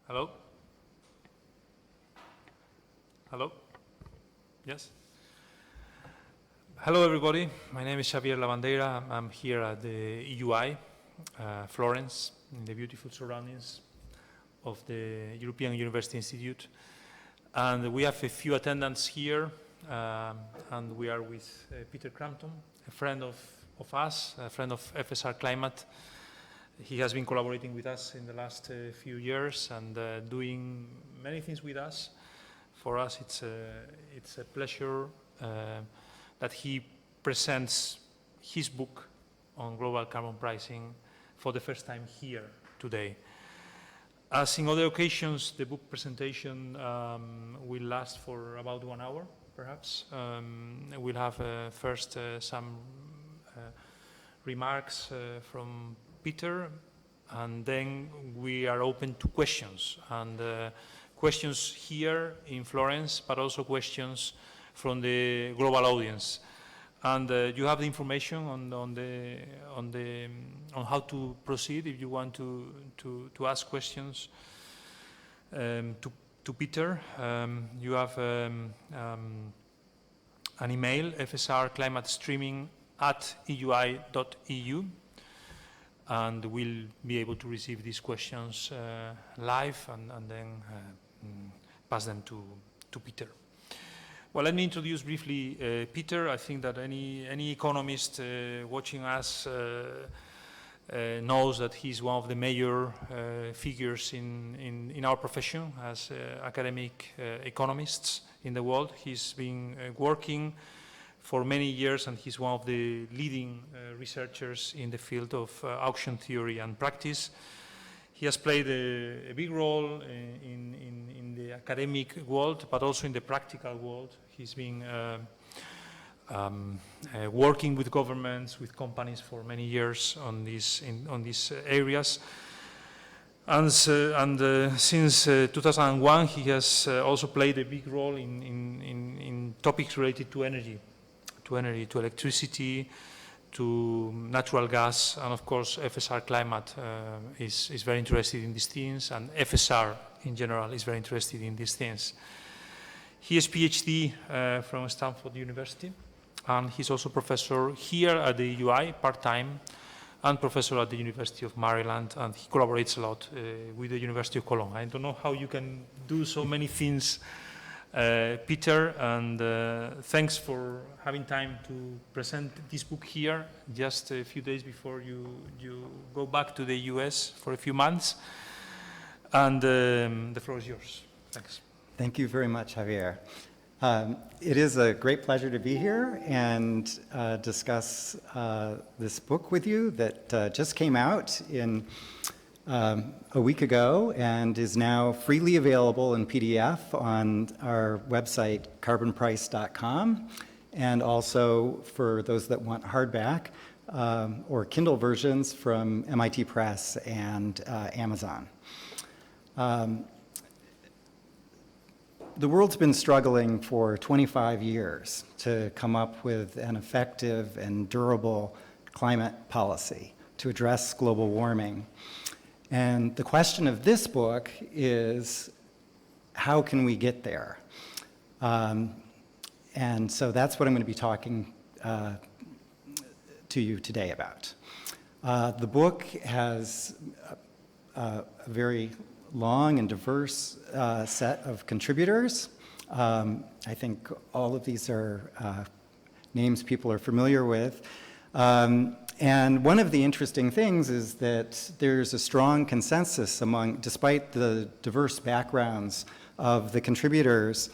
Hello? Hello? Yes? Hello, everybody. My name is Xavier Labandeira. I'm here at the EUI, Florence, in the beautiful surroundings of the European University Institute. And we have a few attendants here, and we are with Peter Cramton, a friend of us, a friend of FSR Climate. He has been collaborating with us in the last few years and doing many things with us. For us, it's a pleasure that he presents his book on global carbon pricing for the first time here today. As in other occasions, the book presentation will last for about 1 hour, perhaps. We'll have first some remarks from Peter, and then we are open to questions. And questions here in Florence, but also questions from the global audience. And you have the information on how to proceed if you want to ask questions to Peter. You have an email, fsrclimatestreaming@eui.eu, and we'll be able to receive these questions live and then pass them to Peter. Well, let me introduce briefly Peter. I think that any economist watching us knows that he's one of the major figures in our profession as academic economists in the world. He's been working for many years, and he's one of the leading researchers in the field of auction theory and practice. He has played a big role in the academic world, but also in the practical world. He's been working with governments, with companies for many years on these areas. And since 2001, he has also played a big role in topics related to energy, to electricity, to natural gas, and of course FSR Climate is very interested in these things, and FSR in general is very interested in these things. He is PhD from Stanford University, and he's also professor here at the UI part-time, and professor at the University of Maryland, and he collaborates a lot with the University of Cologne. I don't know how you can do so many things, Peter, and thanks for having time to present this book here just a few days before you go back to the US for a few months. And the floor is yours. Thanks. Thank you very much, Javier. It is a great pleasure to be here and discuss this book with you that just came out a week ago and is now freely available in PDF on our website, carbonprice.com, and also for those that want hardback or Kindle versions from MIT Press and Amazon. The world's been struggling for 25 years to come up with an effective and durable climate policy to address global warming. And the question of this book is, how can we get there? And so that's what I'm going to be talking to you today about. The book has a very long and diverse set of contributors. I think all of these are names people are familiar with. And one of the interesting things is that there's a strong consensus despite the diverse backgrounds of the contributors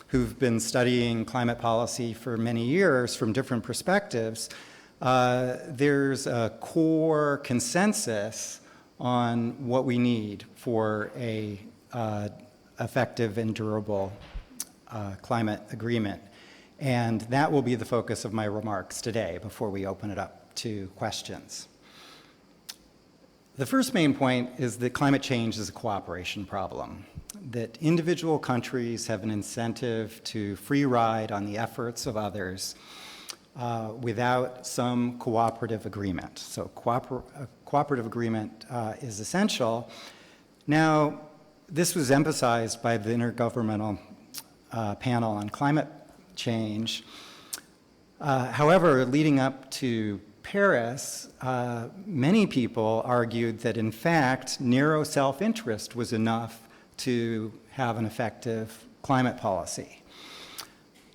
who've been studying climate policy for many years from different perspectives, there's a core consensus on what we need for a effective and durable climate agreement. And that will be the focus of my remarks today before we open it up to questions. The first main point is that climate change is a cooperation problem, that individual countries have an incentive to free ride on the efforts of others without some cooperative agreement. So cooperative agreement is essential. Now, this was emphasized by the Intergovernmental Panel on Climate Change. However, leading up to Paris, many people argued that, in fact, narrow self-interest was enough to have an effective climate policy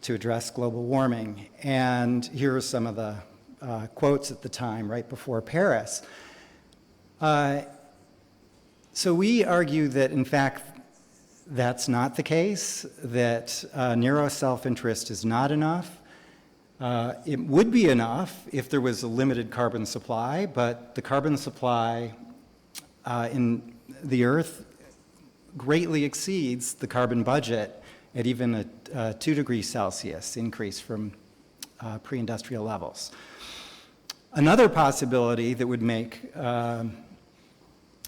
to address global warming. And here are some of the quotes at the time, right before Paris. So we argue that, in fact, that's not the case, that narrow self-interest is not enough. It would be enough if there was a limited carbon supply, but the carbon supply in the Earth greatly exceeds the carbon budget at even a 2 degrees Celsius increase from pre-industrial levels. Another possibility that would make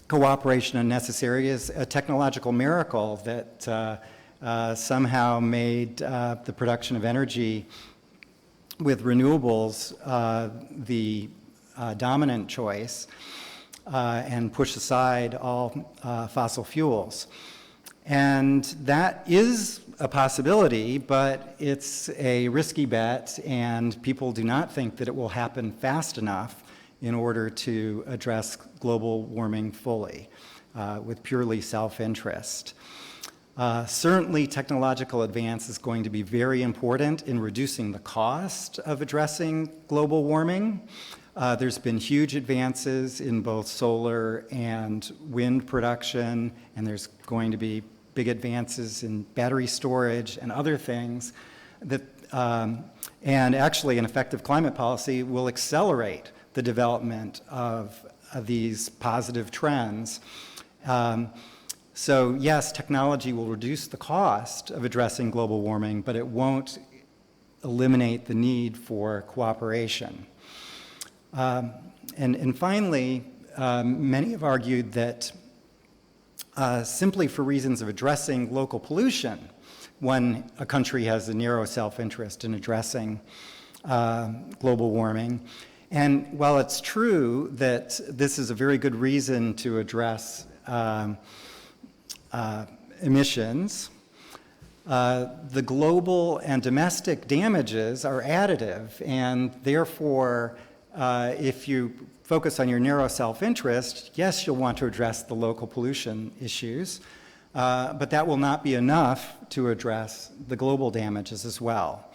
cooperation unnecessary is a technological miracle that somehow made the production of energy with renewables the dominant choice and push aside all fossil fuels. And that is a possibility, but it's a risky bet, and people do not think that it will happen fast enough in order to address global warming fully with purely self-interest. Certainly, technological advance is going to be very important in reducing the cost of addressing global warming. There's been huge advances in both solar and wind production, and there's going to be big advances in battery storage and other things that, and actually an effective climate policy will accelerate the development of these positive trends. So yes, technology will reduce the cost of addressing global warming, but it won't eliminate the need for cooperation. And finally, many have argued that simply for reasons of addressing local pollution, when a country has a narrow self-interest in addressing global warming. And while it's true that this is a very good reason to address emissions, the global and domestic damages are additive, and therefore, if you focus on your narrow self-interest, yes, you'll want to address the local pollution issues, but that will not be enough to address the global damages as well.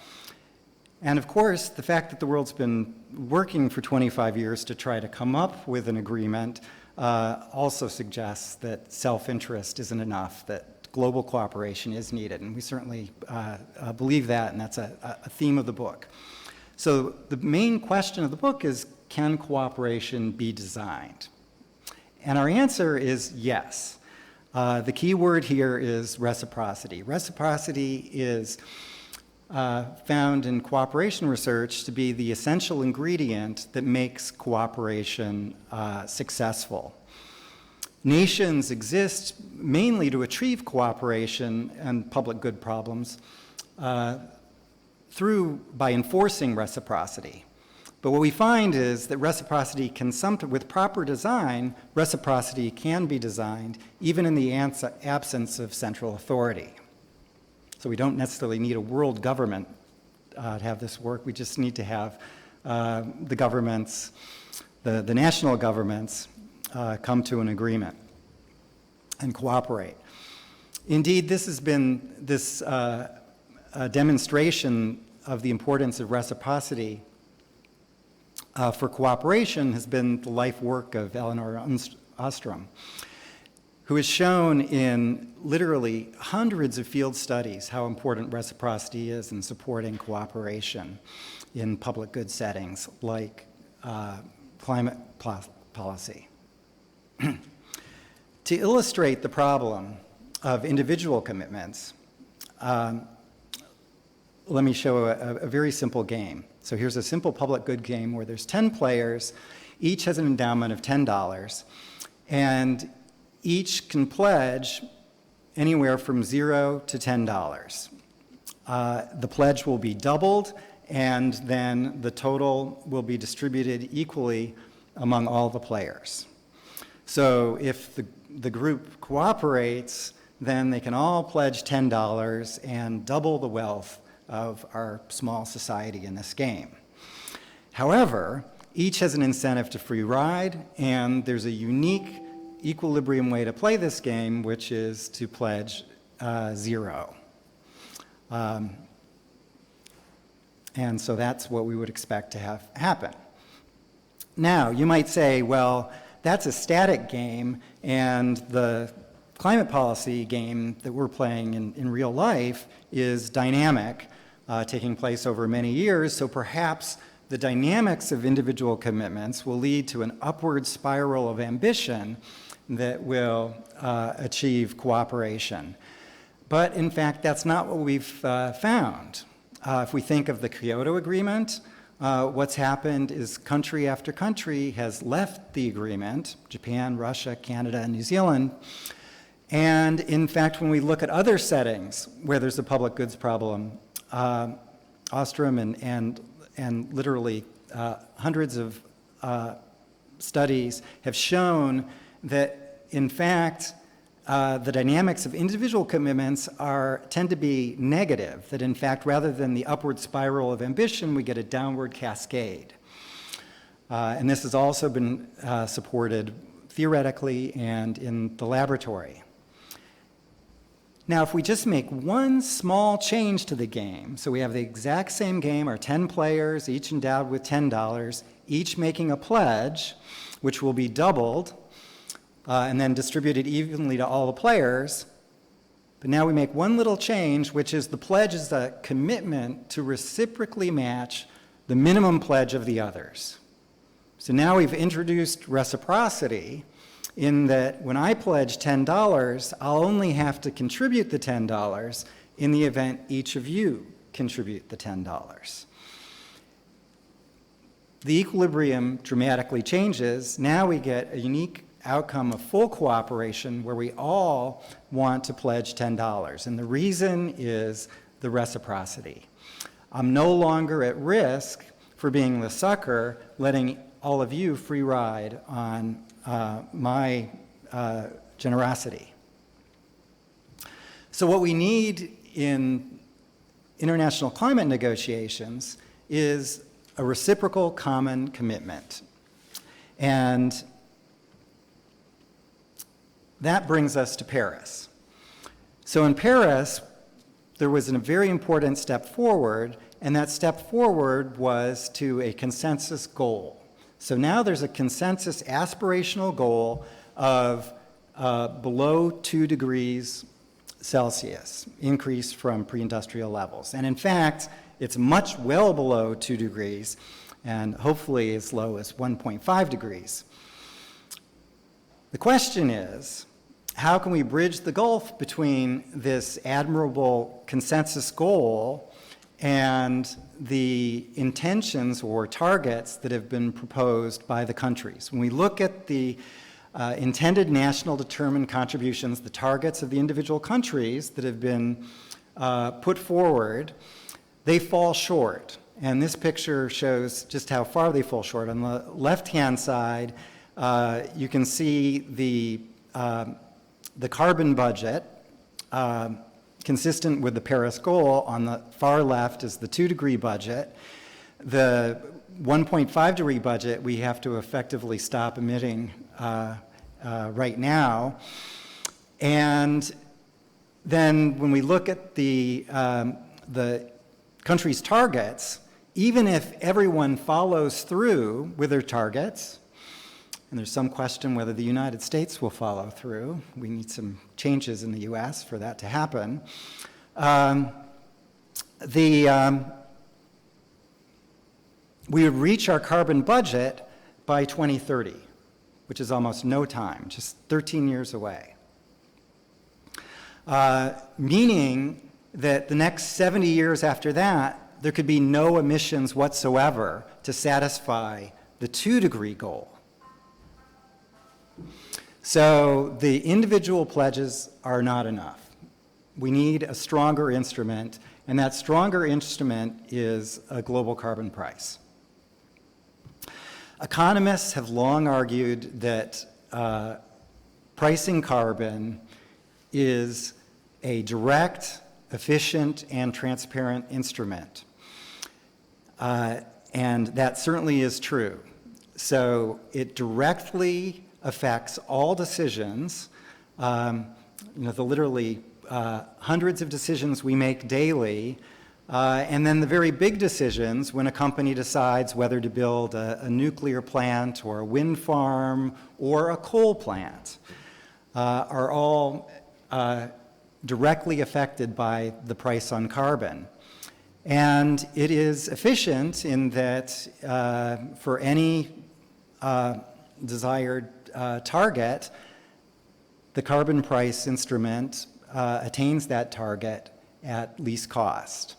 And of course, the fact that the world's been working for 25 years to try to come up with an agreement also suggests that self-interest isn't enough, that global cooperation is needed, and we certainly believe that, and that's a theme of the book. So the main question of the book is, can cooperation be designed? And our answer is yes. The key word here is reciprocity. Reciprocity is found in cooperation research to be the essential ingredient that makes cooperation successful. Nations exist mainly to achieve cooperation and public good problems by enforcing reciprocity. But what we find is that reciprocity can with proper design, reciprocity can be designed even in the absence of central authority. So we don't necessarily need a world government to have this work. We just need to have the governments, the national governments, come to an agreement and cooperate. Indeed, this has been this demonstration of the importance of reciprocity for cooperation has been the life work of Elinor Ostrom, who has shown in literally hundreds of field studies how important reciprocity is in supporting cooperation in public good settings like climate policy. To illustrate the problem of individual commitments, let me show a very simple game. So here's a simple public good game where there's 10 players, each has an endowment of $10, and each can pledge anywhere from $0 to $10. The pledge will be doubled, and then the total will be distributed equally among all the players. So if the group cooperates, then they can all pledge $10 and double the wealth of our small society in this game. However, each has an incentive to free ride, and there's a unique equilibrium way to play this game, which is to pledge 0. And so that's what we would expect to have happen. Now, you might say, well, that's a static game, and the climate policy game that we're playing in real life is dynamic, taking place over many years, so perhaps the dynamics of individual commitments will lead to an upward spiral of ambition that will achieve cooperation. But in fact, that's not what we've found. If we think of the Kyoto Agreement, what's happened is country after country has left the agreement, Japan, Russia, Canada, and New Zealand. And in fact, when we look at other settings where there's a public goods problem, Ostrom and literally hundreds of studies have shown that, in fact, the dynamics of individual commitments tend to be negative, that in fact, rather than the upward spiral of ambition, we get a downward cascade. And this has also been supported theoretically and in the laboratory. Now, if we just make one small change to the game, so we have the exact same game, our 10 players, each endowed with $10, each making a pledge, which will be doubled, and then distributed evenly to all the players. But now we make one little change, which is the pledge is a commitment to reciprocally match the minimum pledge of the others. So now we've introduced reciprocity in that when I pledge $10, I'll only have to contribute the $10 in the event each of you contribute the $10. The equilibrium dramatically changes. Now we get a unique outcome of full cooperation where we all want to pledge $10. And the reason is the reciprocity. I'm no longer at risk for being the sucker, letting all of you free ride on my generosity. So what we need in international climate negotiations is a reciprocal common commitment. And that brings us to Paris. So in Paris, there was a very important step forward, and that step forward was to a consensus goal. So now there's a consensus aspirational goal of below 2 degrees Celsius, increase from pre-industrial levels. And in fact, it's much well below 2 degrees, and hopefully as low as 1.5 degrees. The question is, how can we bridge the gulf between this admirable consensus goal and the intentions or targets that have been proposed by the countries? When we look at the intended national determined contributions, the targets of the individual countries that have been put forward, they fall short. And this picture shows just how far they fall short. On the left-hand side, you can see the carbon budget consistent with the Paris goal. On the far left is the 2-degree budget. The 1.5 degree budget, we have to effectively stop emitting right now. And then when we look at the country's targets, even if everyone follows through with their targets, and there's some question whether the United States will follow through. We need some changes in the US for that to happen. We would reach our carbon budget by 2030, which is almost no time, just 13 years away. Meaning that the next 70 years after that, there could be no emissions whatsoever to satisfy the 2-degree goal. So the individual pledges are not enough. We need a stronger instrument, and that stronger instrument is a global carbon price. Economists have long argued that pricing carbon is a direct, efficient, and transparent instrument. And that certainly is true. So it directly affects all decisions, the literally hundreds of decisions we make daily, and then the very big decisions when a company decides whether to build a nuclear plant or a wind farm or a coal plant are all directly affected by the price on carbon. And it is efficient in that for any desired target, the carbon price instrument attains that target at least cost.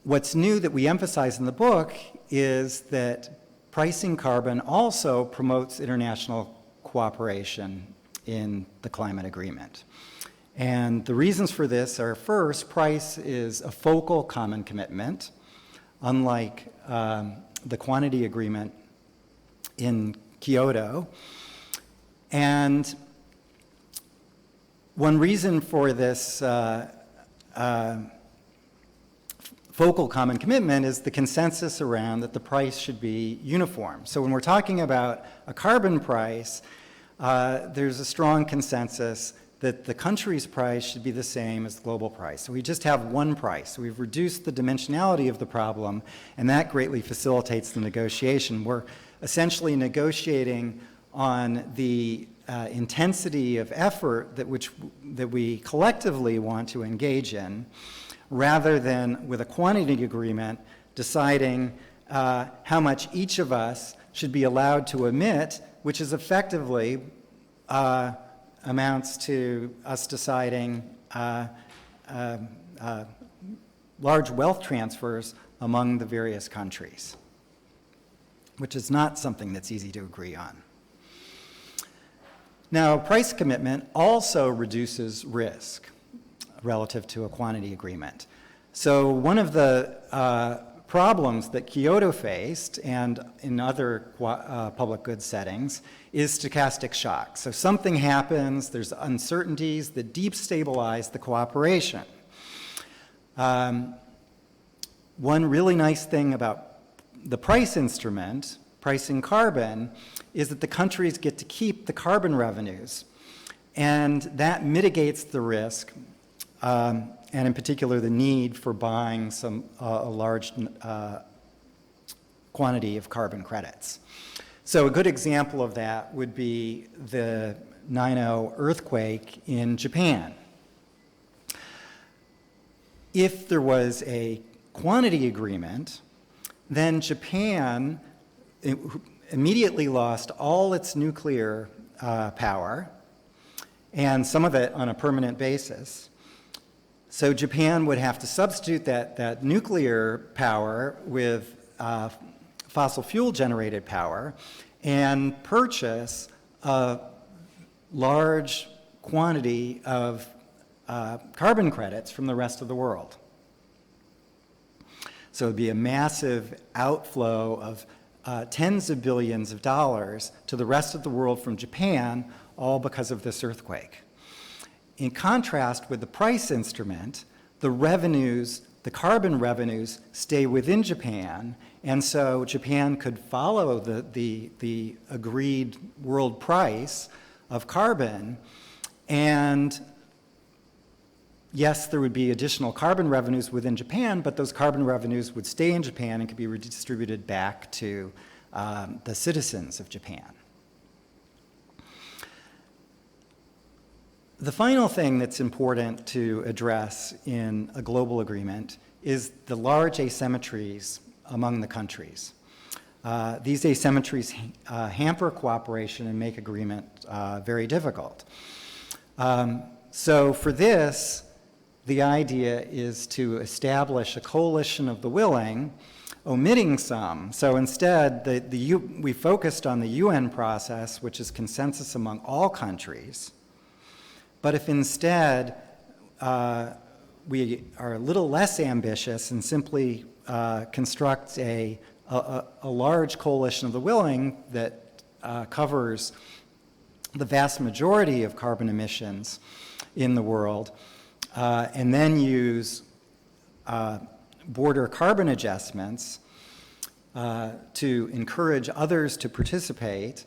What's new that we emphasize in the book is that pricing carbon also promotes international cooperation in the climate agreement. And the reasons for this are, first, price is a focal common commitment, unlike the quantity agreement in Kyoto. And one reason for this focal common commitment is the consensus around that the price should be uniform. So when we're talking about a carbon price, there's a strong consensus that the country's price should be the same as the global price. So we just have one price. So we've reduced the dimensionality of the problem, and that greatly facilitates the negotiation. We're essentially negotiating on the intensity of effort that we collectively want to engage in, rather than with a quantity agreement deciding how much each of us should be allowed to emit, which is effectively amounts to us deciding large wealth transfers among the various countries, which is not something that's easy to agree on. Now, price commitment also reduces risk relative to a quantity agreement. So one of the problems that Kyoto faced, and in other public goods settings, is stochastic shock. So something happens, there's uncertainties that destabilize the cooperation. One really nice thing about the price instrument, pricing carbon, is that the countries get to keep the carbon revenues, and that mitigates the risk, and in particular the need for buying a large quantity of carbon credits. So a good example of that would be the 9/0 earthquake in Japan. If there was a quantity agreement, then Japan immediately lost all its nuclear power, and some of it on a permanent basis. So Japan would have to substitute that nuclear power with fossil fuel generated power and purchase a large quantity of carbon credits from the rest of the world. So it would be a massive outflow of tens of billions of dollars to the rest of the world from Japan, all because of this earthquake. In contrast with the price instrument, the revenues, the carbon revenues, stay within Japan, and so Japan could follow the agreed world price of carbon, and yes, there would be additional carbon revenues within Japan, but those carbon revenues would stay in Japan and could be redistributed back to the citizens of Japan. The final thing that's important to address in a global agreement is the large asymmetries among the countries. These asymmetries hamper cooperation and make agreement very difficult. So for this, the idea is to establish a coalition of the willing, omitting some. So instead, we focused on the UN process, which is consensus among all countries. But if instead we are a little less ambitious and simply construct a large coalition of the willing that covers the vast majority of carbon emissions in the world, and then use border carbon adjustments to encourage others to participate,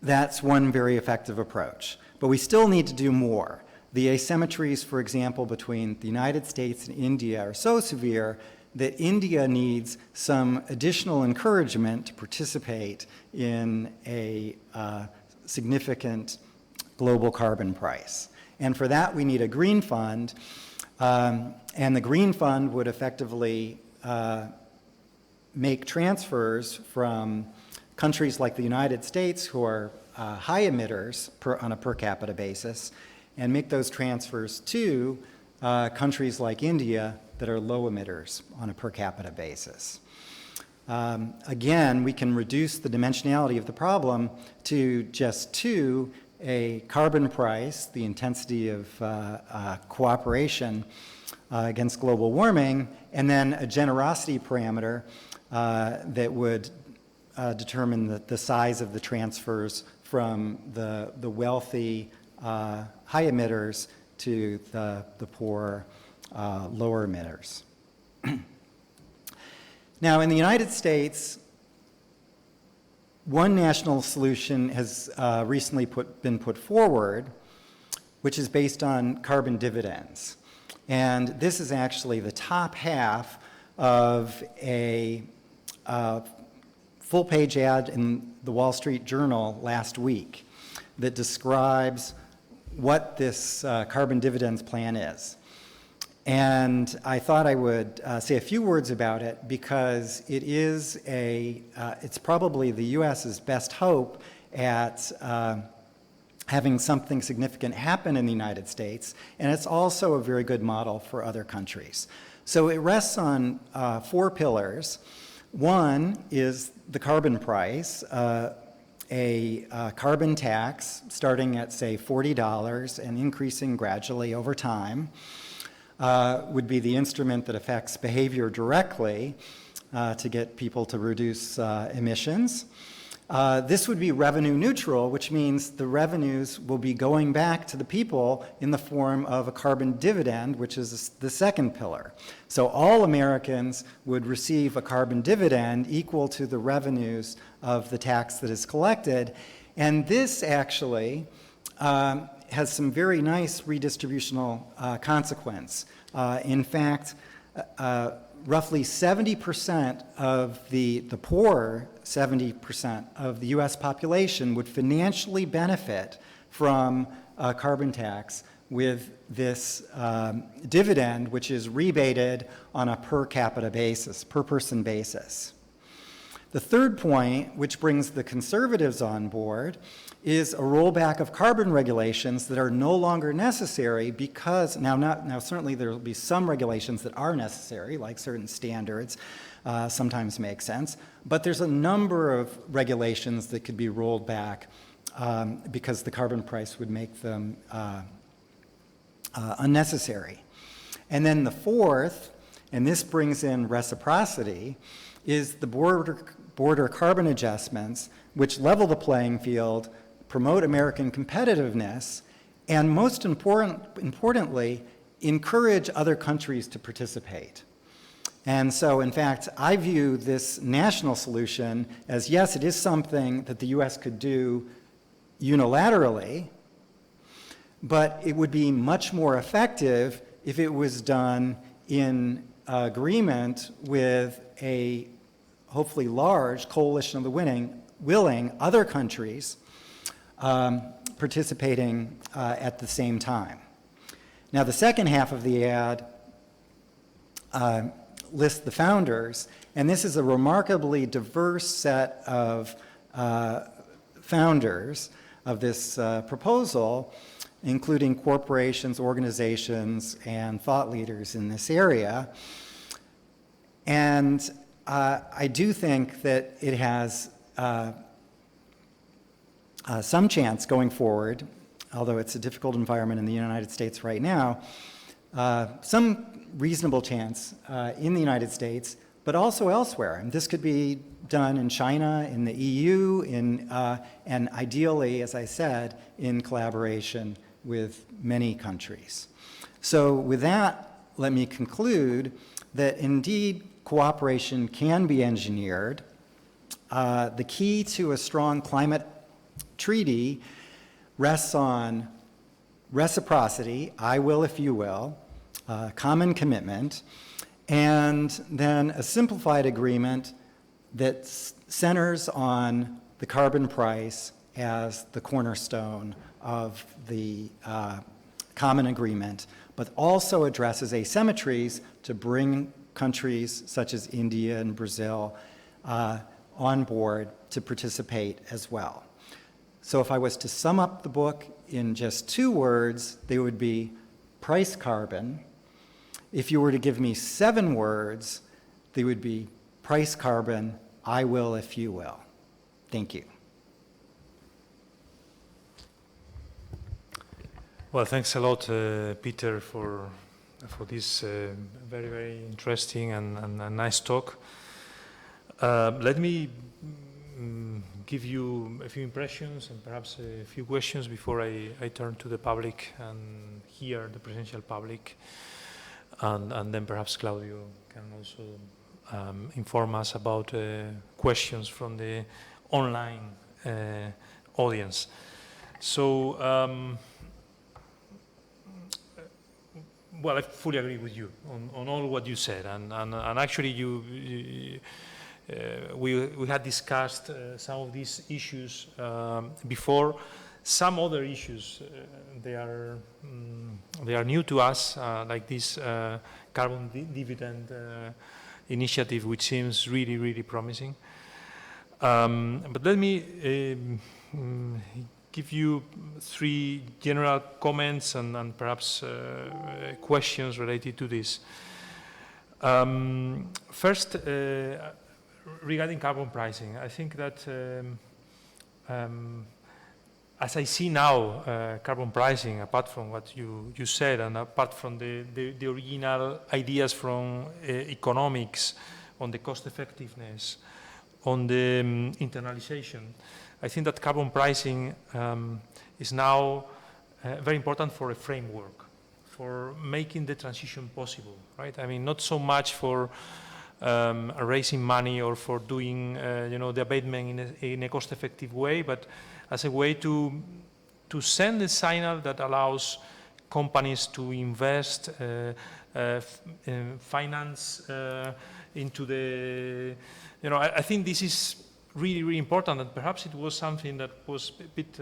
that's one very effective approach. But we still need to do more. The asymmetries, for example, between the United States and India are so severe that India needs some additional encouragement to participate in a significant global carbon price. And for that, we need a green fund, and the green fund would effectively make transfers from countries like the United States, who are high emitters on a per capita basis, and make those transfers to countries like India that are low emitters on a per capita basis. Again, we can reduce the dimensionality of the problem to just two: a carbon price, the intensity of cooperation against global warming, and then a generosity parameter that would determine the size of the transfers from the wealthy high emitters to the poor lower emitters. Now, in the United States, one national solution has recently been put forward, which is based on carbon dividends. And this is actually the top half of a full-page ad in the Wall Street Journal last week that describes what this carbon dividends plan is. And I thought I would say a few words about it because it is it's probably the US's best hope at having something significant happen in the United States, and it's also a very good model for other countries. So it rests on 4 pillars. One is the carbon price, a carbon tax starting at, say, $40 and increasing gradually over time. Would be the instrument that affects behavior directly to get people to reduce emissions. This would be revenue neutral, which means the revenues will be going back to the people in the form of a carbon dividend, which is the second pillar. So all Americans would receive a carbon dividend equal to the revenues of the tax that is collected. And this actually has some very nice redistributional consequence. In fact, roughly 70% of the poor, 70% of the US population would financially benefit from a carbon tax with this dividend, which is rebated on a per capita basis, per person basis. The third point, which brings the conservatives on board, is a rollback of carbon regulations that are no longer necessary because, now certainly there will be some regulations that are necessary, like certain standards sometimes make sense, but there's a number of regulations that could be rolled back because the carbon price would make them unnecessary. And then the fourth, and this brings in reciprocity, is the border carbon adjustments, which level the playing field, promote American competitiveness, and most importantly, encourage other countries to participate. And so, in fact, I view this national solution as, yes, it is something that the US could do unilaterally, but it would be much more effective if it was done in agreement with a hopefully large coalition of the willing other countries participating at the same time. Now, the second half of the ad lists the founders, and this is a remarkably diverse set of founders of this proposal, including corporations, organizations, and thought leaders in this area. And I do think that it has some chance going forward, although it's a difficult environment in the United States right now, some reasonable chance in the United States, but also elsewhere. And this could be done in China, in the EU, and ideally, as I said, in collaboration with many countries. So with that, let me conclude that indeed cooperation can be engineered. The key to a strong climate treaty rests on reciprocity, I will if you will, common commitment, and then a simplified agreement that centers on the carbon price as the cornerstone of the common agreement, but also addresses asymmetries to bring countries such as India and Brazil on board to participate as well. So if I was to sum up the book in just 2 words, they would be price carbon. If you were to give me 7 words, they would be price carbon, I will if you will. Thank you. Well, thanks a lot, Peter, for this very, very interesting and nice talk. Let me give you a few impressions and perhaps a few questions before I turn to the public and hear the presential public. And then perhaps Claudio can also inform us about questions from the online audience. So, well, I fully agree with you on all what you said, and actually we had discussed some of these issues before. Some other issues they are new to us, like this carbon dividend initiative, which seems really, really promising. But let me give you 3 general comments and perhaps questions related to this. First, regarding carbon pricing, I think that as I see now, carbon pricing, apart from what you said and apart from the original ideas from economics on the cost effectiveness, on the internalization, I think that carbon pricing is now very important for a framework, for making the transition possible, right? I mean, not so much for raising money or for doing, the abatement in a cost-effective way, but as a way to send a signal that allows companies to invest, finance into the, I think this is really, really important, and perhaps it was something that was a bit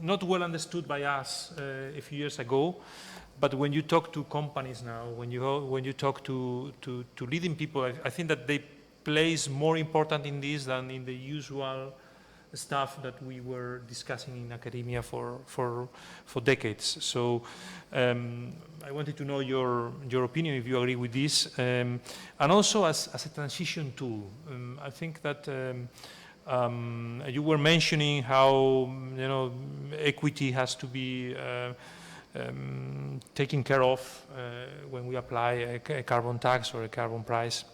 not well understood by us a few years ago. But when you talk to companies now, when you talk to leading people, I think that they place more important in this than in the usual stuff that we were discussing in academia for decades. So I wanted to know your opinion, if you agree with this, and also as a transition tool. I think that you were mentioning how equity has to be taken care of when we apply a carbon tax or a carbon price.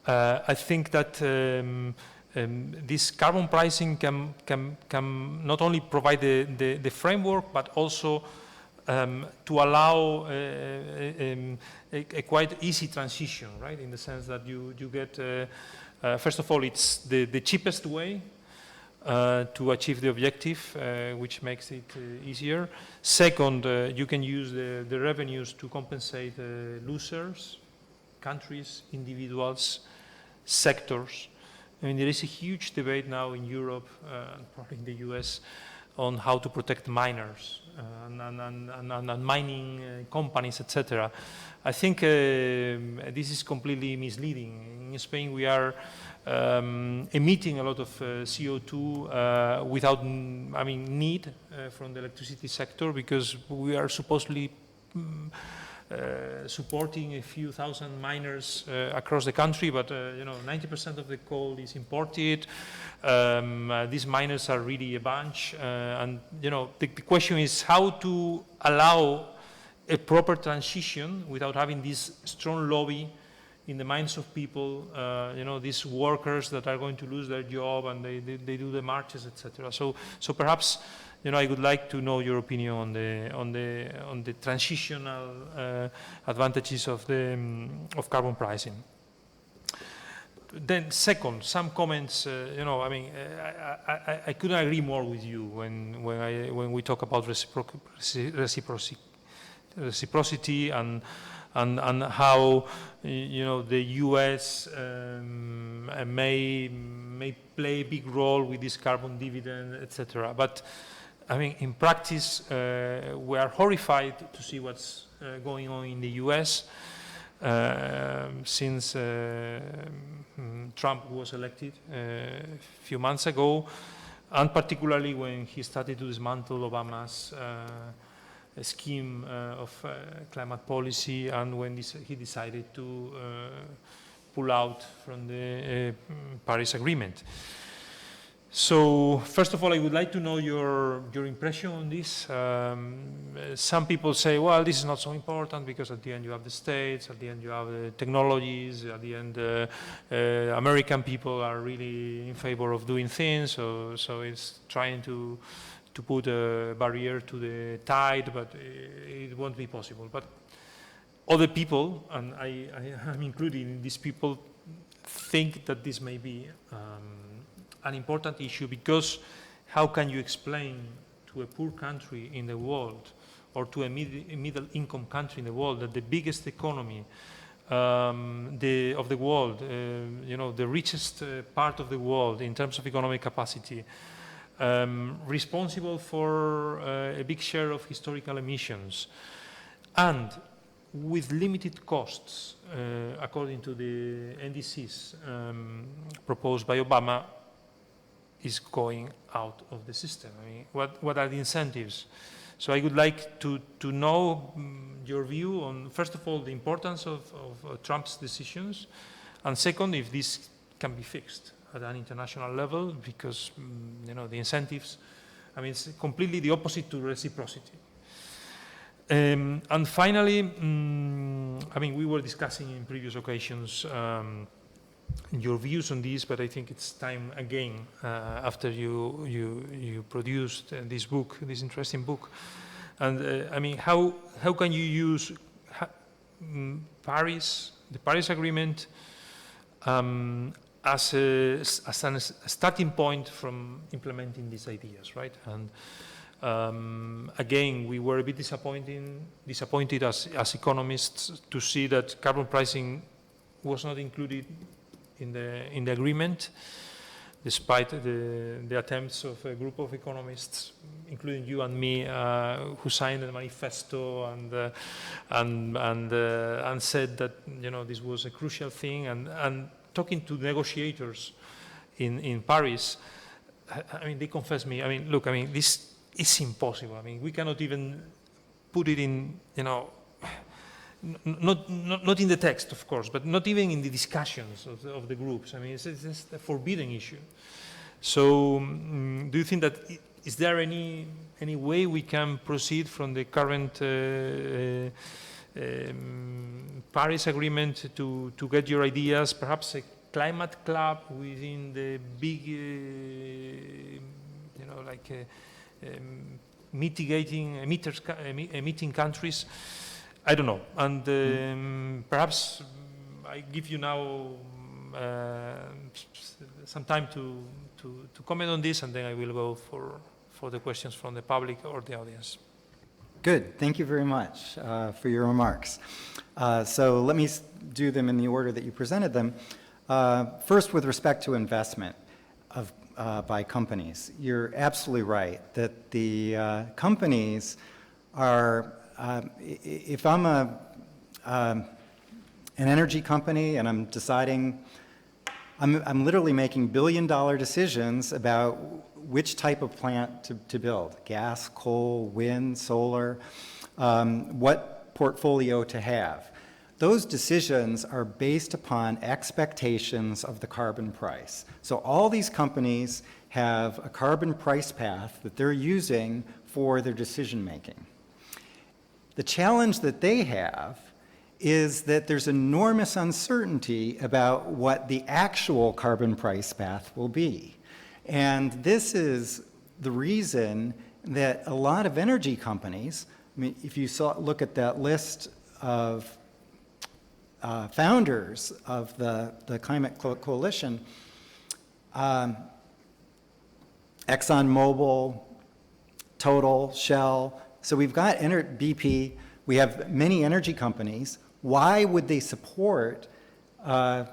I think that this carbon pricing can not only provide the framework, but also to allow a quite easy transition, right? In the sense that you get, first of all, it's the cheapest way to achieve the objective, which makes it easier. Second, you can use the revenues to compensate losers, countries, individuals, sectors. I mean, there is a huge debate now in Europe, and probably in the US, on how to protect miners and mining companies, etc. I think this is completely misleading. In Spain, we are emitting a lot of CO2 without, need from the electricity sector, because we are supposedly supporting a few thousand miners across the country, but 90% of the coal is imported. These miners are really a bunch, and the question is how to allow a proper transition without having this strong lobby in the minds of people, these workers that are going to lose their job and they do the marches, etc. So perhaps, I would like to know your opinion on the transitional advantages of carbon pricing. Then second, some comments, I couldn't agree more with you when we talk about reciprocity and how the US may play a big role with this carbon dividend, etc. But in practice, we are horrified to see what's going on in the US since Trump was elected a few months ago, and particularly when he started to dismantle Obama's scheme of climate policy, and when he decided to pull out from the Paris Agreement. So first of all, I would like to know your impression on this. Some people say, well, this is not so important because at the end you have the states, at the end you have the technologies, at the end American people are really in favor of doing things, so it's trying to put a barrier to the tide, but it won't be possible. But other people, and I'm included in these people, think that this may be an important issue, because how can you explain to a poor country in the world or to a middle income country in the world that the biggest economy of the world, the richest part of the world in terms of economic capacity, responsible for a big share of historical emissions, and with limited costs, according to the NDCs proposed by Obama, is going out of the system? What are the incentives? So I would like to know your view on, first of all, the importance of Trump's decisions, and second, if this can be fixed at an international level, because the incentives, it's completely the opposite to reciprocity. And finally, we were discussing in previous occasions your views on this, but I think it's time again, after you produced this book, this interesting book. And how can you use the Paris Agreement as a starting point from implementing these ideas, right? And again, we were a bit disappointed as economists to see that carbon pricing was not included in the agreement, despite the attempts of a group of economists, including you and me, who signed the manifesto and said that this was a crucial thing. And talking to negotiators in Paris, they confessed me. Look, this is impossible. We cannot even put it in, not in the text, of course, but not even in the discussions of the groups. It's just a forbidden issue. So do you think that, is there any way we can proceed from the current Paris Agreement to get your ideas, perhaps a climate club within the big, emitting countries? I don't know. And perhaps I give you now some time to comment on this, and then I will go for the questions from the public or the audience. Good. Thank you very much for your remarks. So let me do them in the order that you presented them. First, with respect to investment by companies, you're absolutely right that the companies are, if I'm an energy company and I'm deciding, I'm literally making billion-dollar decisions about which type of plant to build, gas, coal, wind, solar, what portfolio to have. Those decisions are based upon expectations of the carbon price. So all these companies have a carbon price path that they're using for their decision making. The challenge that they have is that there's enormous uncertainty about what the actual carbon price path will be. And this is the reason that a lot of energy companies, I mean, if you look at that list of founders of the Climate Coalition, ExxonMobil, Total, Shell, so we've got BP, we have many energy companies. Why would they support a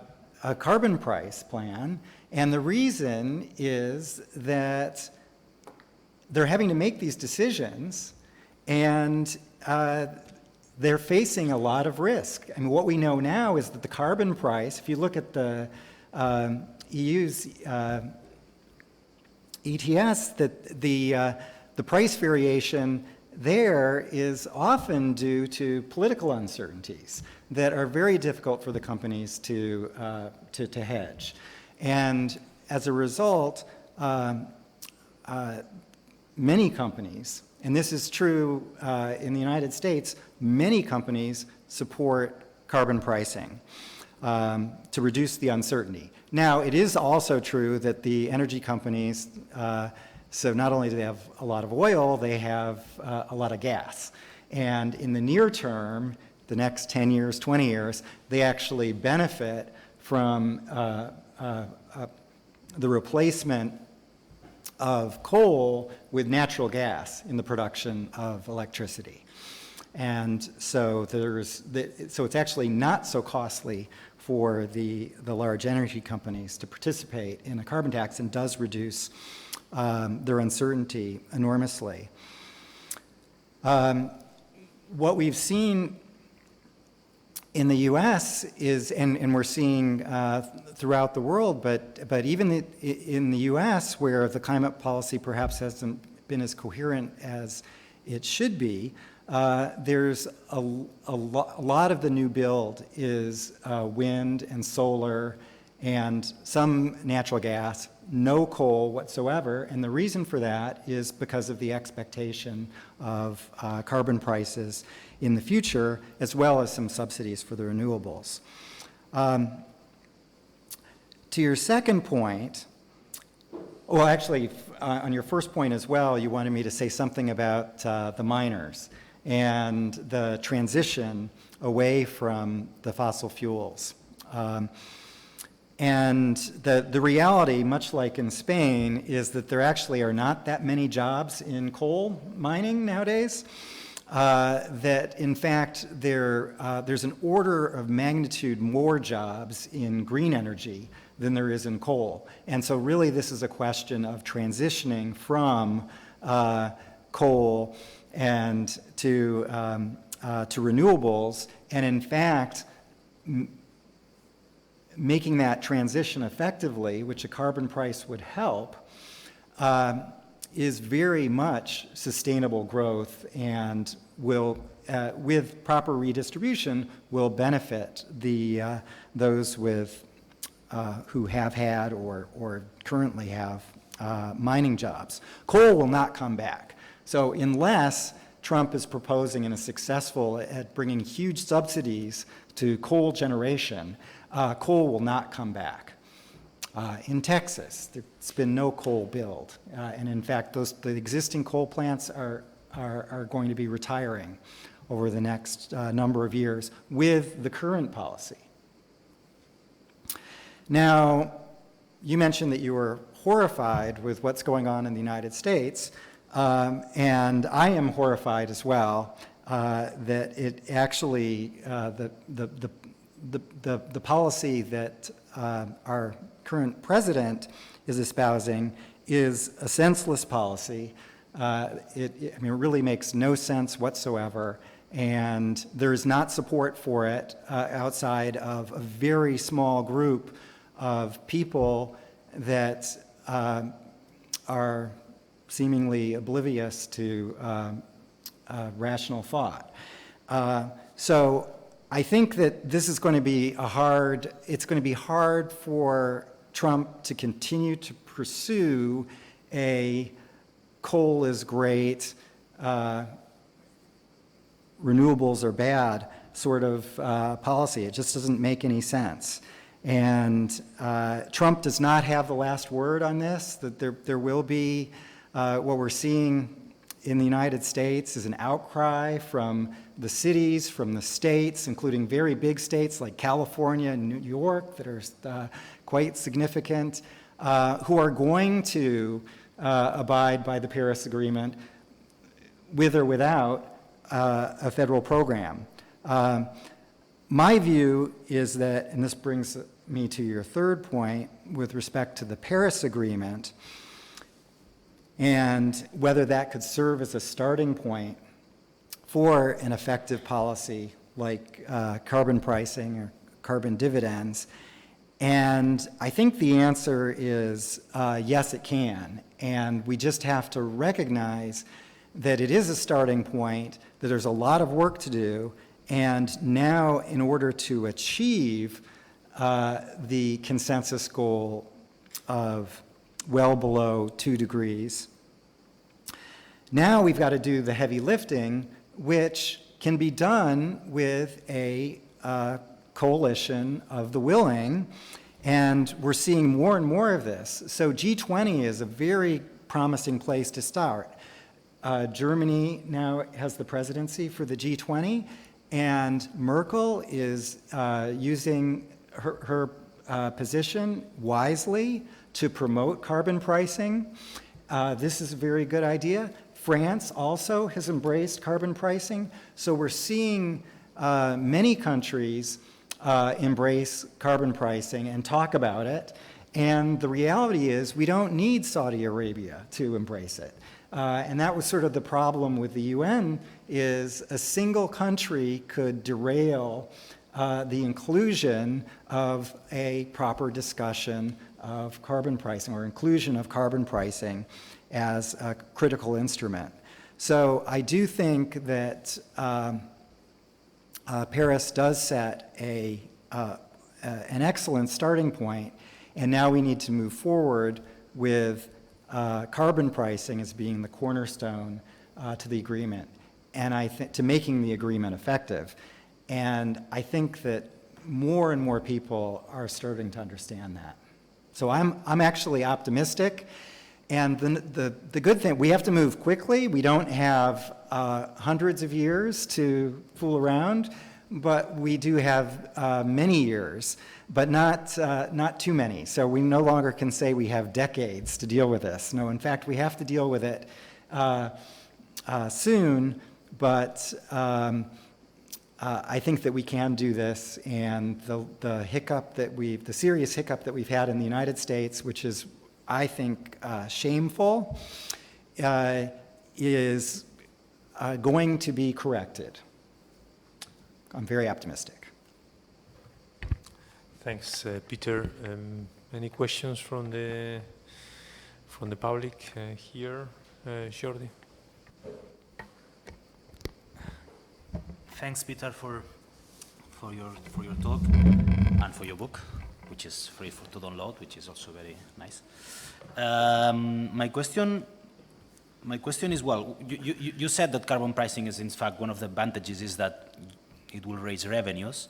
carbon price plan? And the reason is that they're having to make these decisions, and they're facing a lot of risk. I mean, what we know now is that the carbon price, if you look at the EU's ETS, that the price variation there is often due to political uncertainties that are very difficult for the companies to hedge. And as a result, many companies, and this is true in the United States, many companies support carbon pricing to reduce the uncertainty. Now, it is also true that the energy companies, so not only do they have a lot of oil, they have a lot of gas. And in the near term, the next 10 years, 20 years, they actually benefit from the replacement of coal with natural gas in the production of electricity. And so so it's actually not so costly for the large energy companies to participate in a carbon tax, and does reduce their uncertainty enormously. What we've seen in the U.S. is, and we're seeing throughout the world, but even in the U.S., where the climate policy perhaps hasn't been as coherent as it should be, there's a lot of the new build is wind and solar and some natural gas, no coal whatsoever. And the reason for that is because of the expectation of carbon prices in the future, as well as some subsidies for the renewables. To your second point, well, actually, on your first point as well, you wanted me to say something about the miners and the transition away from the fossil fuels. And the reality, much like in Spain, is that there actually are not that many jobs in coal mining nowadays. That in fact there's an order of magnitude more jobs in green energy than there is in coal. And so really this is a question of transitioning from coal and to renewables, and in fact making that transition effectively, which a carbon price would help, is very much sustainable growth, and will, with proper redistribution, will benefit those with who have had or currently have mining jobs. Coal will not come back. So unless Trump is proposing and is successful at bringing huge subsidies to coal generation, coal will not come back. In Texas, there's been no coal build, and in fact, the existing coal plants are going to be retiring over the next number of years with the current policy. Now, you mentioned that you were horrified with what's going on in the United States, and I am horrified as well that it actually the policy that our current president is espousing is a senseless policy. It really makes no sense whatsoever, and there's not support for it outside of a very small group of people that are seemingly oblivious to rational thought. So I think that this is going to be it's going to be hard for Trump to continue to pursue a coal is great, renewables are bad sort of policy. It just doesn't make any sense. And Trump does not have the last word on this, that there will be, what we're seeing in the United States is an outcry from the cities, from the states, including very big states like California and New York that are quite significant, who are going to abide by the Paris Agreement with or without a federal program. My view is that, and this brings me to your third point with respect to the Paris Agreement, and whether that could serve as a starting point for an effective policy like carbon pricing or carbon dividends. And I think the answer is yes, it can. And we just have to recognize that it is a starting point, that there's a lot of work to do, and now in order to achieve the consensus goal of well below 2 degrees. Now we've got to do the heavy lifting, which can be done with a coalition of the willing, and we're seeing more and more of this. So G20 is a very promising place to start. Germany now has the presidency for the G20, and Merkel is using her position wisely to promote carbon pricing. This is a very good idea. France also has embraced carbon pricing. So we're seeing many countries embrace carbon pricing and talk about it. And the reality is we don't need Saudi Arabia to embrace it. And that was sort of the problem with the UN, is a single country could derail the inclusion of a proper discussion of carbon pricing, or inclusion of carbon pricing as a critical instrument. So I do think that Paris does set an excellent starting point, and now we need to move forward with carbon pricing as being the cornerstone to the agreement, and I think to making the agreement effective. And I think that more and more people are starting to understand that. So I'm actually optimistic. And the good thing, we have to move quickly. We don't have hundreds of years to fool around, but we do have many years, but not too many. So we no longer can say we have decades to deal with this. No, in fact, we have to deal with it soon, but I think that we can do this, and the serious hiccup that we've had in the United States, which is, I think, shameful, is going to be corrected. I'm very optimistic. Thanks, Peter. Any questions from the public here? Jordi? Thanks, Peter, for your talk and for your book, which is free to download, which is also very nice. My question is, well, you said that carbon pricing is, in fact, one of the advantages is that it will raise revenues,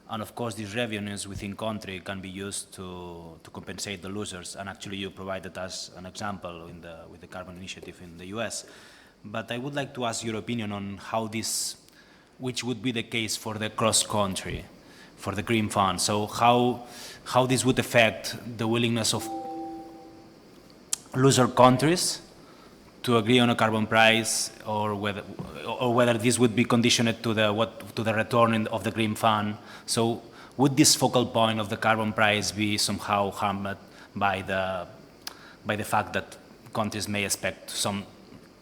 and of course these revenues within country can be used to compensate the losers, and actually you provided us an example with the carbon initiative in the US. But I would like to ask your opinion on which would be the case for the cross-country, for the green fund. So how this would affect the willingness of loser countries to agree on a carbon price, or whether this would be conditioned to the return of the green fund. So would this focal point of the carbon price be somehow harmed by the fact that countries may expect some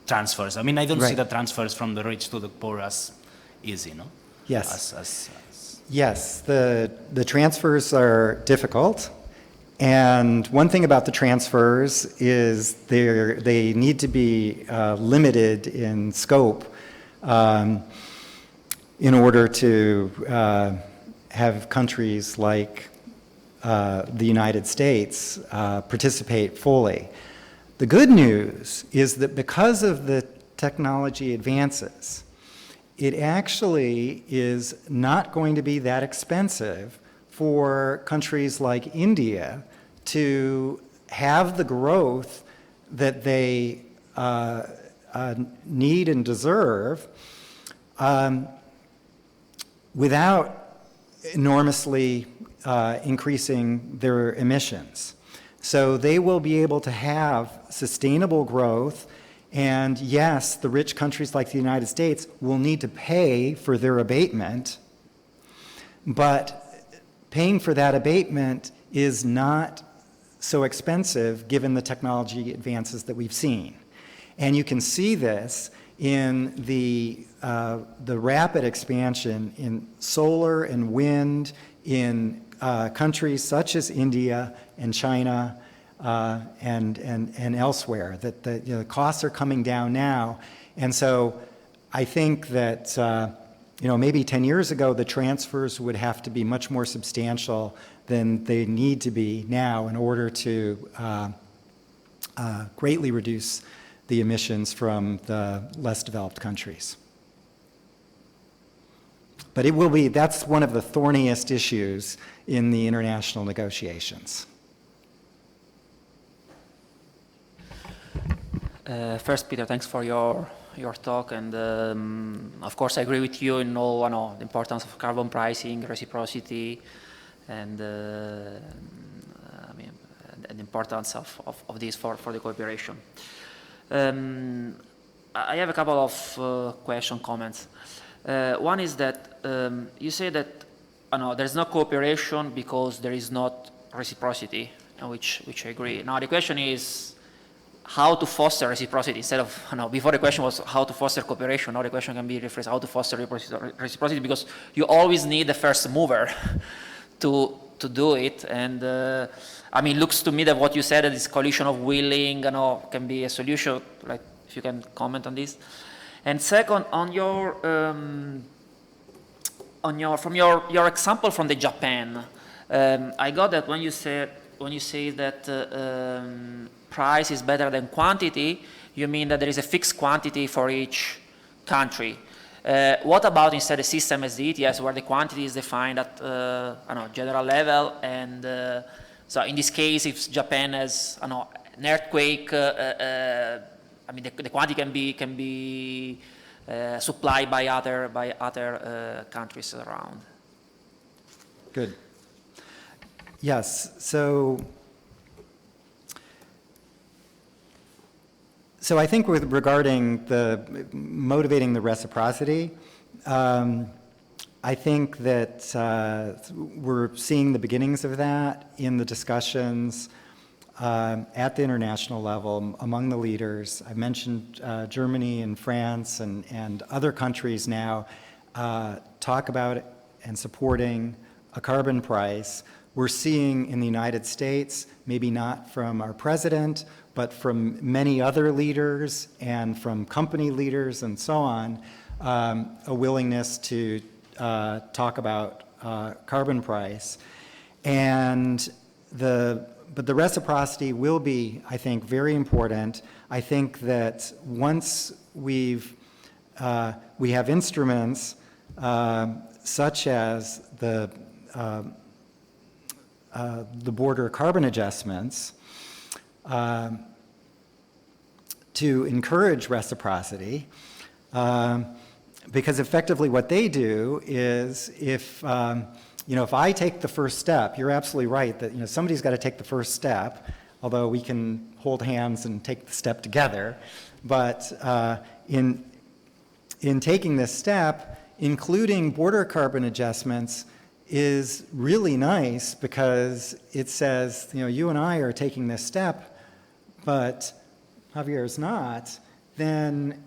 transfers? I mean, I don't see the transfers from the rich to the poor as easy, no? Yes. Yes, the transfers are difficult. And one thing about the transfers is they need to be limited in scope in order to have countries like the United States participate fully. The good news is that because of the technology advances it actually is not going to be that expensive for countries like India to have the growth that they need and deserve without enormously increasing their emissions. So they will be able to have sustainable growth, and yes, the rich countries like the United States will need to pay for their abatement, but paying for that abatement is not so expensive given the technology advances that we've seen. And you can see this in the rapid expansion in solar and wind in countries such as India and China and elsewhere, that the costs are coming down now. And so I think that maybe 10 years ago the transfers would have to be much more substantial than they need to be now in order to greatly reduce the emissions from the less developed countries. But it will be, that's one of the thorniest issues in the international negotiations. First, Peter, thanks for your talk, and of course I agree with you in all the importance of carbon pricing, reciprocity, and the importance of this for the cooperation. I have a couple of comments. One is that you say that there's no cooperation because there is not reciprocity, which I agree. Now the question is how to foster reciprocity instead of, before the question was how to foster cooperation, now the question can be rephrased, how to foster reciprocity, because you always need the first mover to do it. And looks to me that what you said, that this coalition of willing, can be a solution. Like, if you can comment on this. And second, on your example from the Japan, I got that when you say that price is better than quantity, you mean that there is a fixed quantity for each country. What about instead a system as the ETS, where the quantity is defined at general level, and so in this case, if Japan has an earthquake, the quantity can be supplied by other countries around. Good. Yes. So I think regarding the motivating the reciprocity, I think that we're seeing the beginnings of that in the discussions at the international level among the leaders. I mentioned Germany and France and other countries now talk about it and supporting a carbon price. We're seeing in the United States, maybe not from our president, but from many other leaders and from company leaders and so on, a willingness to talk about carbon price. But the reciprocity will be, I think, very important. I think that once we have instruments such as the border carbon adjustments to encourage reciprocity, because effectively what they do is if I take the first step, you're absolutely right that somebody's got to take the first step, although we can hold hands and take the step together. But in taking this step, including border carbon adjustments is really nice because it says, you and I are taking this step, but Javier is not, then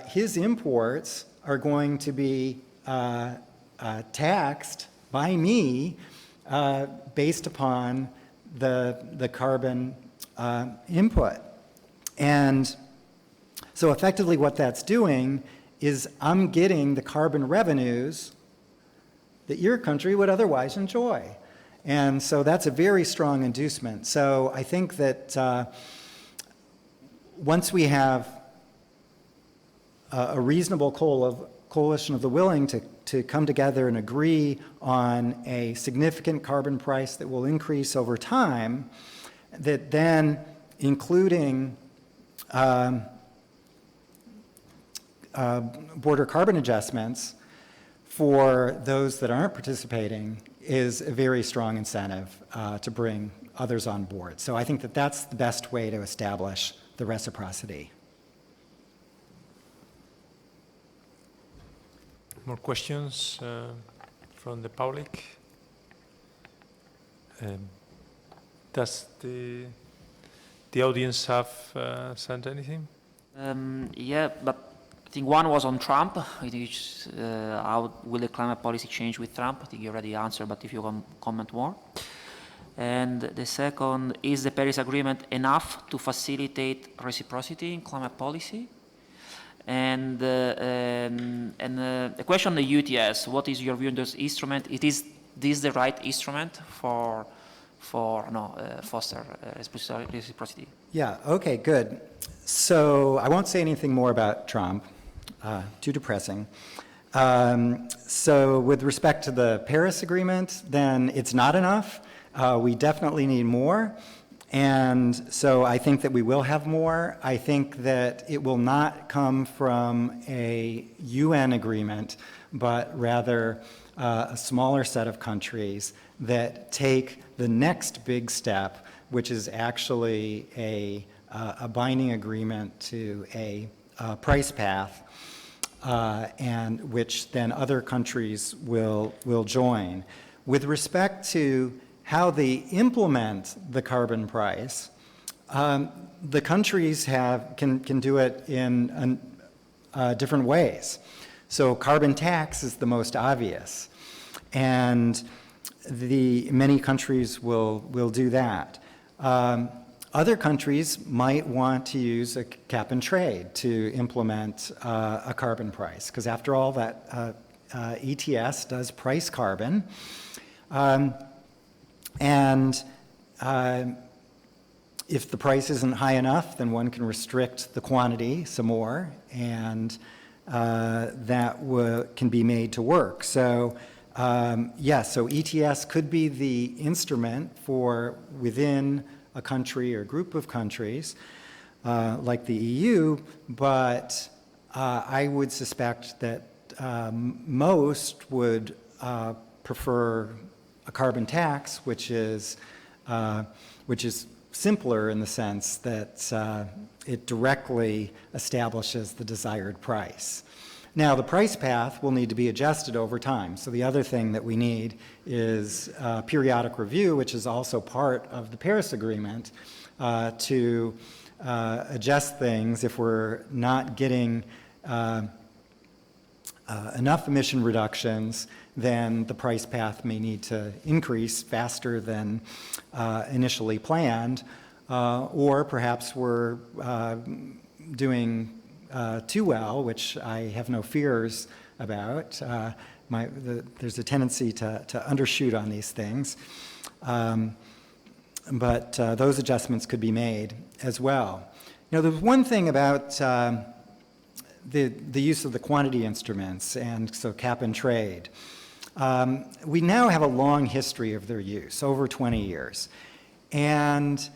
his imports are going to be taxed by me based upon the carbon input. And so effectively what that's doing is I'm getting the carbon revenues that your country would otherwise enjoy. And so that's a very strong inducement. So I think that once we have a reasonable goal coalition of the willing to come together and agree on a significant carbon price that will increase over time, that then including border carbon adjustments for those that aren't participating is a very strong incentive to bring others on board. So I think that that's the best way to establish the reciprocity. More questions from the public? Does the audience have sent anything? Yeah, but I think one was on Trump, which how will the climate policy change with Trump? I think you already answered, but if you can comment more. And the second, is the Paris Agreement enough to facilitate reciprocity in climate policy? And a question on the UTS, what is your view on this instrument? Is this the right instrument for foster reciprocity? Yeah, okay, good. So I won't say anything more about Trump, too depressing. So with respect to the Paris Agreement, then it's not enough. We definitely need more. And so I think that we will have more. I think that it will not come from a UN agreement, but rather a smaller set of countries that take the next big step, which is actually a binding agreement to a price path, and which then other countries will join. With respect to how they implement the carbon price, the countries can do it in different ways. So carbon tax is the most obvious, and many countries will do that. Other countries might want to use a cap and trade to implement a carbon price, because after all, that ETS does price carbon. And if the price isn't high enough, then one can restrict the quantity some more, and that can be made to work. So yes, so ETS could be the instrument for within a country or group of countries like the EU, but I would suspect that most would prefer a carbon tax, which is simpler in the sense that it directly establishes the desired price. Now, the price path will need to be adjusted over time. So the other thing that we need is periodic review, which is also part of the Paris Agreement, to adjust things if we're not getting enough emission reductions, then the price path may need to increase faster than initially planned, or perhaps we're doing too well, which I have no fears about. There's a tendency to undershoot on these things, but those adjustments could be made as well. Now, there's one thing about the use of the quantity instruments, and so cap and trade. We now have a long history of their use, over 20 years. And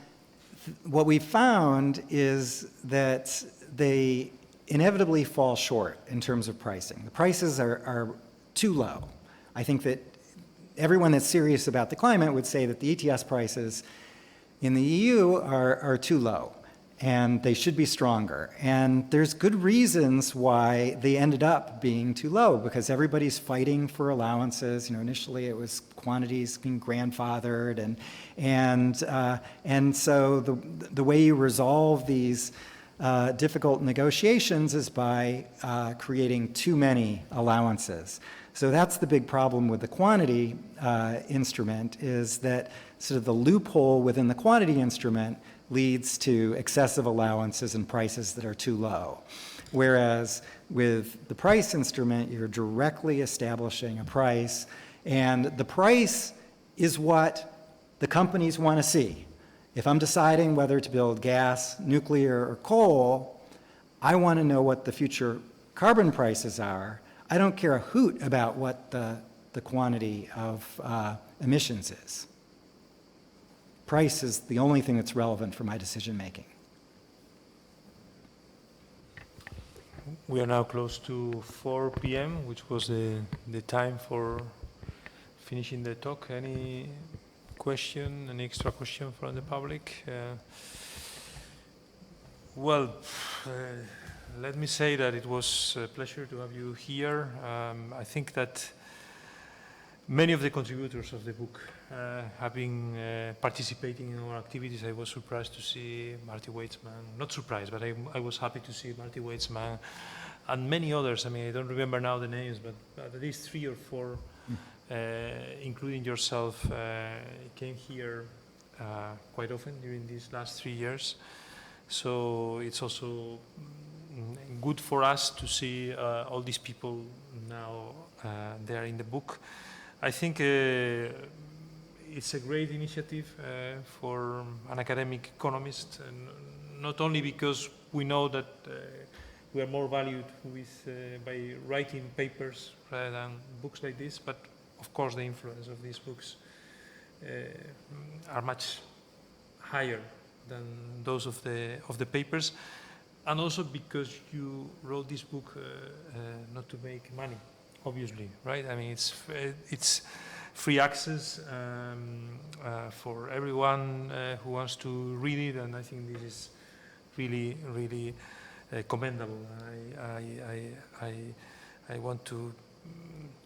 what we found is that they inevitably fall short in terms of pricing. The prices are too low. I think that everyone that's serious about the climate would say that the ETS prices in the EU are too low, and they should be stronger. And there's good reasons why they ended up being too low, because everybody's fighting for allowances. You know, initially it was quantities being grandfathered, and so the way you resolve these difficult negotiations is by creating too many allowances. So that's the big problem with the quantity instrument, is that sort of the loophole within the quantity instrument leads to excessive allowances and prices that are too low. Whereas with the price instrument, you're directly establishing a price, and the price is what the companies want to see. If I'm deciding whether to build gas, nuclear, or coal, I want to know what the future carbon prices are. I don't care a hoot about what the quantity of emissions is. Price is the only thing that's relevant for my decision making. We are now close to 4 p.m., which was the time for finishing the talk. Any question, any extra question from the public? Let me say that it was a pleasure to have you here. I think that many of the contributors of the book have been participating in our activities. I was surprised to see Marty Weitzman, not surprised, but I was happy to see Marty Weitzman and many others. I mean, I don't remember now the names, but at least 3 or 4, including yourself, came here quite often during these last 3 years. So it's also good for us to see all these people now there in the book. I think it's a great initiative for an academic economist, and not only because we know that we are more valued by writing papers rather than books like this, but of course the influence of these books are much higher than those of the papers, and also because you wrote this book not to make money, obviously, right? I mean, it's free access for everyone who wants to read it, and I think this is really, really commendable. I want to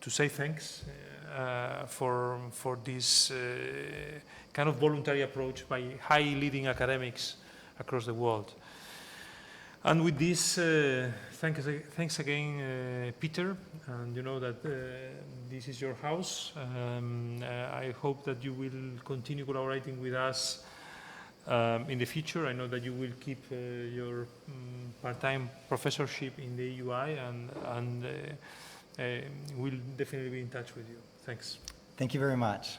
say thanks for this kind of voluntary approach by high leading academics across the world. And with this, thanks again, Peter. And you know that this is your house. I hope that you will continue collaborating with us in the future. I know that you will keep your part-time professorship in the EUI, and we'll definitely be in touch with you. Thanks. Thank you very much.